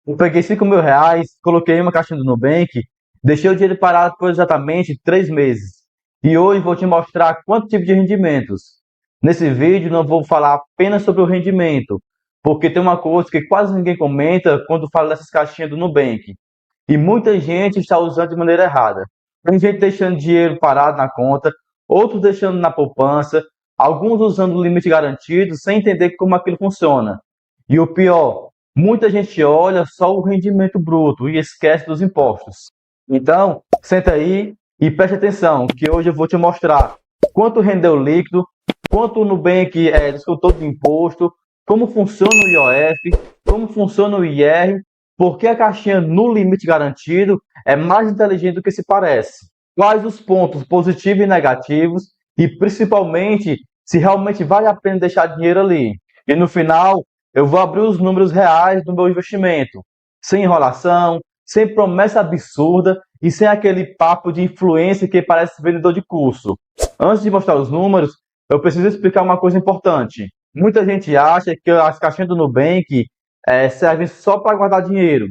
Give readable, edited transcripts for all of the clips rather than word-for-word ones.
Eu peguei R$ 5.000, coloquei em uma caixinha do Nubank, deixei o dinheiro parado por exatamente 3 meses. E hoje vou te mostrar quanto tipo de rendimentos. Nesse vídeo não vou falar apenas sobre o rendimento, porque tem uma coisa que quase ninguém comenta quando fala dessas caixinhas do Nubank. E muita gente está usando de maneira errada. Tem gente deixando dinheiro parado na conta, outros deixando na poupança, alguns usando o limite garantido sem entender como aquilo funciona. E o pior, muita gente olha só o rendimento bruto e esquece dos impostos. Então, senta aí e preste atenção, que hoje eu vou te mostrar quanto rendeu líquido, quanto o Nubank descontou de imposto, como funciona o IOF, como funciona o IR, por que a caixinha no limite garantido é mais inteligente do que se parece, quais os pontos positivos e negativos e, principalmente, se realmente vale a pena deixar dinheiro ali. E no final, eu vou abrir os números reais do meu investimento, sem enrolação, sem promessa absurda e sem aquele papo de influência que parece vendedor de curso. Antes de mostrar os números, eu preciso explicar uma coisa importante. Muita gente acha que as caixinhas do Nubank servem só para guardar dinheiro.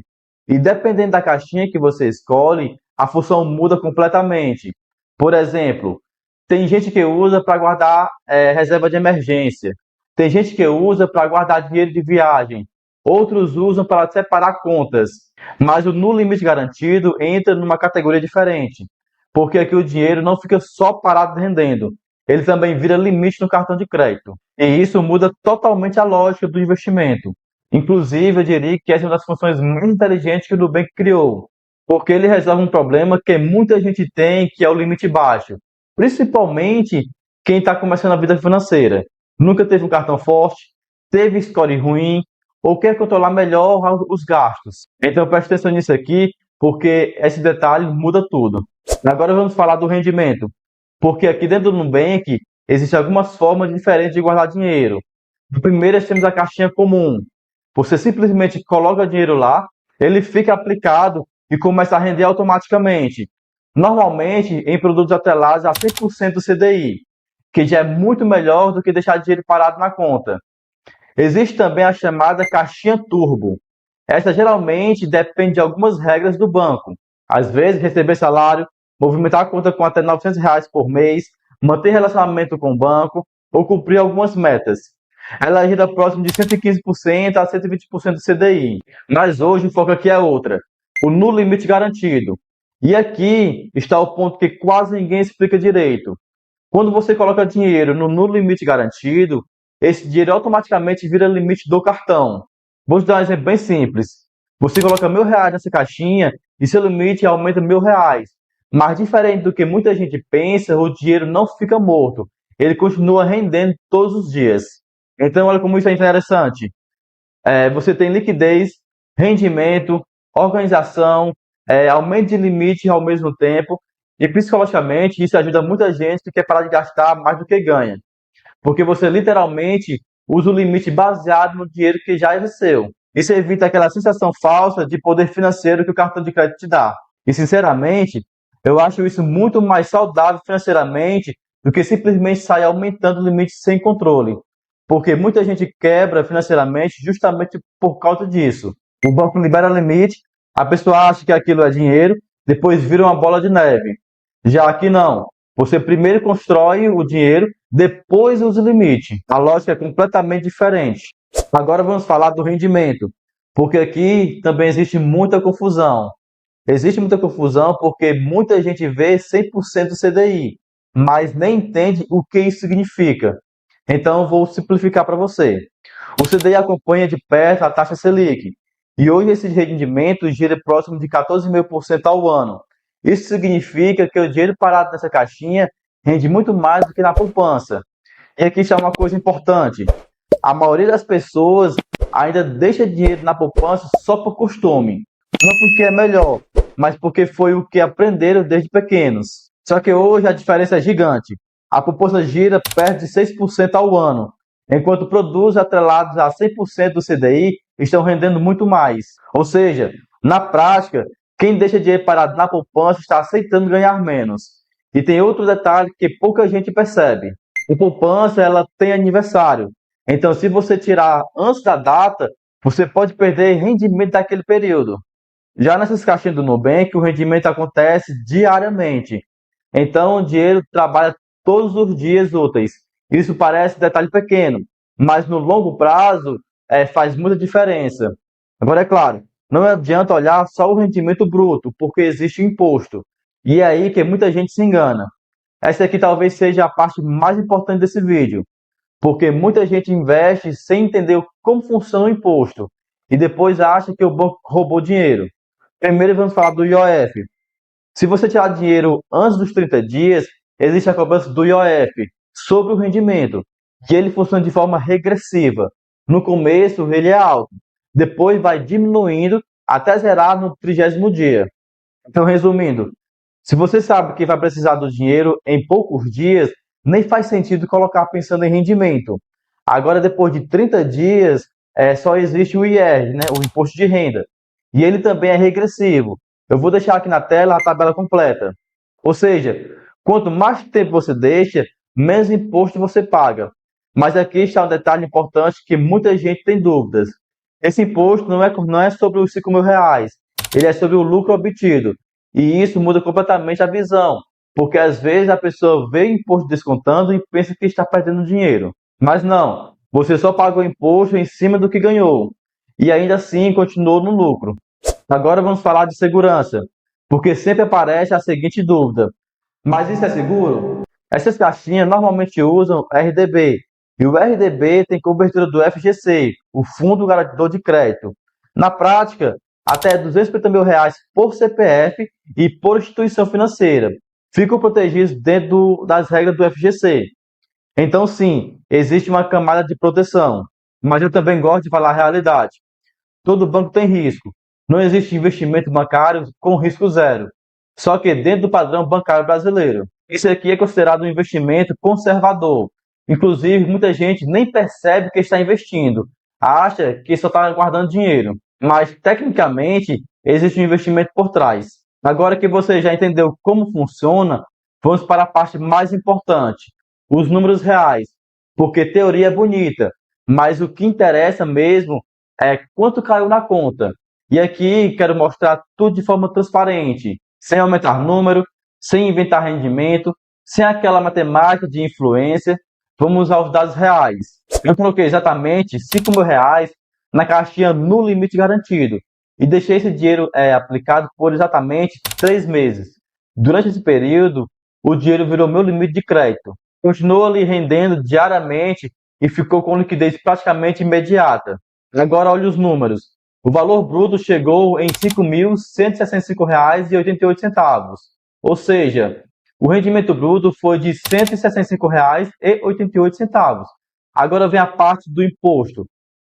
E dependendo da caixinha que você escolhe, a função muda completamente. Por exemplo, tem gente que usa para guardar reserva de emergência. Tem gente que usa para guardar dinheiro de viagem. Outros usam para separar contas. Mas o no limite garantido entra numa categoria diferente. Porque aqui o dinheiro não fica só parado rendendo. Ele também vira limite no cartão de crédito. E isso muda totalmente a lógica do investimento. Inclusive, eu diria que essa é uma das funções mais inteligentes que o Nubank criou, porque ele resolve um problema que muita gente tem, que é o limite baixo. Principalmente quem está começando a vida financeira. Nunca teve um cartão forte, teve score ruim, ou quer controlar melhor os gastos. Então preste atenção nisso aqui, porque esse detalhe muda tudo. Agora vamos falar do rendimento, porque aqui dentro do Nubank existem algumas formas diferentes de guardar dinheiro. No primeiro, nós temos a caixinha comum. Você simplesmente coloca dinheiro lá, ele fica aplicado e começa a render automaticamente. Normalmente em produtos atrelados a 100% do CDI, que já é muito melhor do que deixar dinheiro parado na conta. Existe também a chamada caixinha turbo. Essa geralmente depende de algumas regras do banco. Às vezes, receber salário, movimentar a conta com até R$ 900 por mês, manter relacionamento com o banco ou cumprir algumas metas. Ela gira próximo de 115% a 120% do CDI. Mas hoje o foco aqui é outra, o no limite garantido. E aqui está o ponto que quase ninguém explica direito. Quando você coloca dinheiro no limite garantido, esse dinheiro automaticamente vira limite do cartão. Vou te dar um exemplo bem simples. Você coloca R$ 1.000 nessa caixinha e seu limite aumenta R$ 1.000. Mas diferente do que muita gente pensa, o dinheiro não fica morto. Ele continua rendendo todos os dias. Então, olha como isso é interessante. Você tem liquidez, rendimento, organização, aumento de limite ao mesmo tempo. E psicologicamente, isso ajuda muita gente que quer parar de gastar mais do que ganha. Porque você literalmente usa o limite baseado no dinheiro que já é seu. Isso evita aquela sensação falsa de poder financeiro que o cartão de crédito te dá. E, sinceramente, eu acho isso muito mais saudável financeiramente do que simplesmente sair aumentando o limite sem controle. Porque muita gente quebra financeiramente justamente por causa disso. O banco libera limite, a pessoa acha que aquilo é dinheiro, depois vira uma bola de neve. Já aqui não. Você primeiro constrói o dinheiro, depois usa o limite. A lógica é completamente diferente. Agora vamos falar do rendimento, porque aqui também existe muita confusão. Existe muita confusão porque muita gente vê 100% CDI, mas nem entende o que isso significa. Então eu vou simplificar para você. O CDI acompanha de perto a taxa Selic, e hoje esse rendimento gira próximo de 14,5% ao ano. Isso significa que o dinheiro parado nessa caixinha rende muito mais do que na poupança. E aqui está uma coisa importante. A maioria das pessoas ainda deixa dinheiro na poupança só por costume. Não porque é melhor, mas porque foi o que aprenderam desde pequenos. Só que hoje a diferença é gigante. A poupança gira perto de 6% ao ano, enquanto produtos atrelados a 100% do CDI estão rendendo muito mais. Ou seja, na prática, quem deixa dinheiro parado na poupança está aceitando ganhar menos. E tem outro detalhe que pouca gente percebe. A poupança ela tem aniversário. Então, se você tirar antes da data, você pode perder rendimento daquele período. Já nessas caixinhas do Nubank, o rendimento acontece diariamente. Então, o dinheiro trabalha todos os dias úteis. Isso parece detalhe pequeno, mas no longo prazo faz muita diferença. Agora, é claro, não adianta olhar só o rendimento bruto, porque existe o imposto. E é aí que muita gente se engana. Essa aqui talvez seja a parte mais importante desse vídeo, porque muita gente investe sem entender como funciona o imposto e depois acha que o banco roubou dinheiro. Primeiro vamos falar do IOF. Se você tirar dinheiro antes dos 30 dias, existe a cobrança do IOF sobre o rendimento, que ele funciona de forma regressiva. No começo ele é alto, depois vai diminuindo até zerar no 30º dia. Então, resumindo, se você sabe que vai precisar do dinheiro em poucos dias, nem faz sentido colocar pensando em rendimento. Agora, depois de 30 dias, só existe o IR, né, o Imposto de Renda. E ele também é regressivo. Eu vou deixar aqui na tela a tabela completa. Ou seja, quanto mais tempo você deixa, menos imposto você paga. Mas aqui está um detalhe importante que muita gente tem dúvidas. Esse imposto não é sobre os R$ 5.000, ele é sobre o lucro obtido. E isso muda completamente a visão, porque às vezes a pessoa vê o imposto descontando e pensa que está perdendo dinheiro. Mas não, você só pagou imposto em cima do que ganhou. E ainda assim continuou no lucro. Agora vamos falar de segurança, porque sempre aparece a seguinte dúvida: mas isso é seguro? Essas caixinhas normalmente usam RDB, e o RDB tem cobertura do FGC, o Fundo Garantidor de Crédito. Na prática, até R$ 250.000 por CPF e por instituição financeira ficam protegidos dentro das regras do FGC. Então, sim, existe uma camada de proteção, mas eu também gosto de falar a realidade. Todo banco tem risco. Não existe investimento bancário com risco zero. Só que dentro do padrão bancário brasileiro. Isso aqui é considerado um investimento conservador. Inclusive, muita gente nem percebe que está investindo. Acha que só está guardando dinheiro. Mas, tecnicamente, existe um investimento por trás. Agora que você já entendeu como funciona, vamos para a parte mais importante: os números reais. Porque teoria é bonita, mas o que interessa mesmo quanto caiu na conta. E aqui quero mostrar tudo de forma transparente, sem aumentar número, sem inventar rendimento, sem aquela matemática de influência. Vamos usar os dados reais. Eu coloquei exatamente R$ 5.000 na caixinha no limite garantido e deixei esse dinheiro aplicado por exatamente 3 meses. Durante esse período, o dinheiro virou meu limite de crédito. Continuou ali rendendo diariamente e ficou com liquidez praticamente imediata. Agora olhe os números. O valor bruto chegou em R$ 5.165,88. Ou seja, o rendimento bruto foi de R$ 165,88. Agora vem a parte do imposto.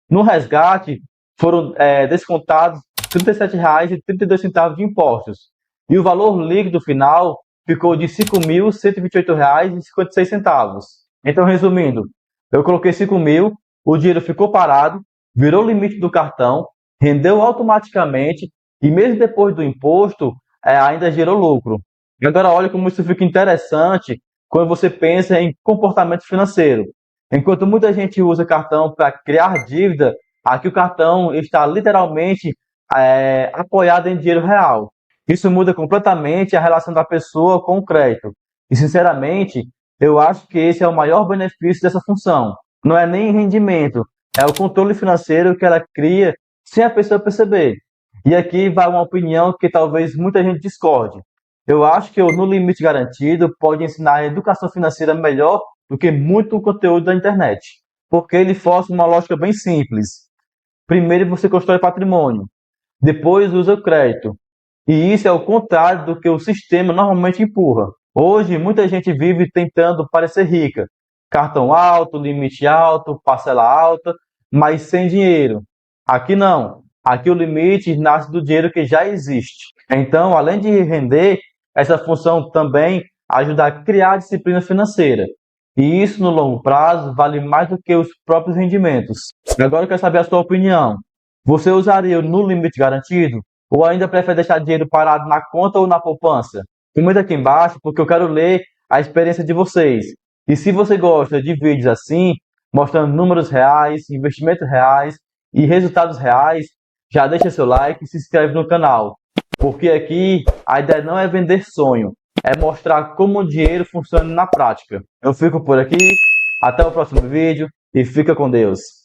No resgate, foram descontados R$ 37,32 de impostos. E o valor líquido final ficou de R$ 5.128,56. Então, resumindo, eu coloquei 5.000, o dinheiro ficou parado, virou o limite do cartão, rendeu automaticamente e mesmo depois do imposto, ainda gerou lucro. E agora olha como isso fica interessante quando você pensa em comportamento financeiro. Enquanto muita gente usa cartão para criar dívida, aqui o cartão está literalmente apoiado em dinheiro real. Isso muda completamente a relação da pessoa com o crédito. E, sinceramente, eu acho que esse é o maior benefício dessa função. Não é nem rendimento, é o controle financeiro que ela cria sem a pessoa perceber. E aqui vai uma opinião que talvez muita gente discorde. Eu acho que o No Limite Garantido pode ensinar a educação financeira melhor do que muito conteúdo da internet, porque ele força uma lógica bem simples. Primeiro você constrói patrimônio, depois usa o crédito. E isso é o contrário do que o sistema normalmente empurra. Hoje, muita gente vive tentando parecer rica. Cartão alto, limite alto, parcela alta, mas sem dinheiro. Aqui não. Aqui o limite nasce do dinheiro que já existe. Então, além de render, essa função também ajuda a criar disciplina financeira. E isso, no longo prazo, vale mais do que os próprios rendimentos. Agora eu quero saber a sua opinião. Você usaria o No Limite Garantido? Ou ainda prefere deixar dinheiro parado na conta ou na poupança? Comenta aqui embaixo porque eu quero ler a experiência de vocês. E se você gosta de vídeos assim, mostrando números reais, investimentos reais, e resultados reais, já deixa seu like e se inscreve no canal. Porque aqui a ideia não é vender sonho, é mostrar como o dinheiro funciona na prática. Eu fico por aqui, até o próximo vídeo e fica com Deus.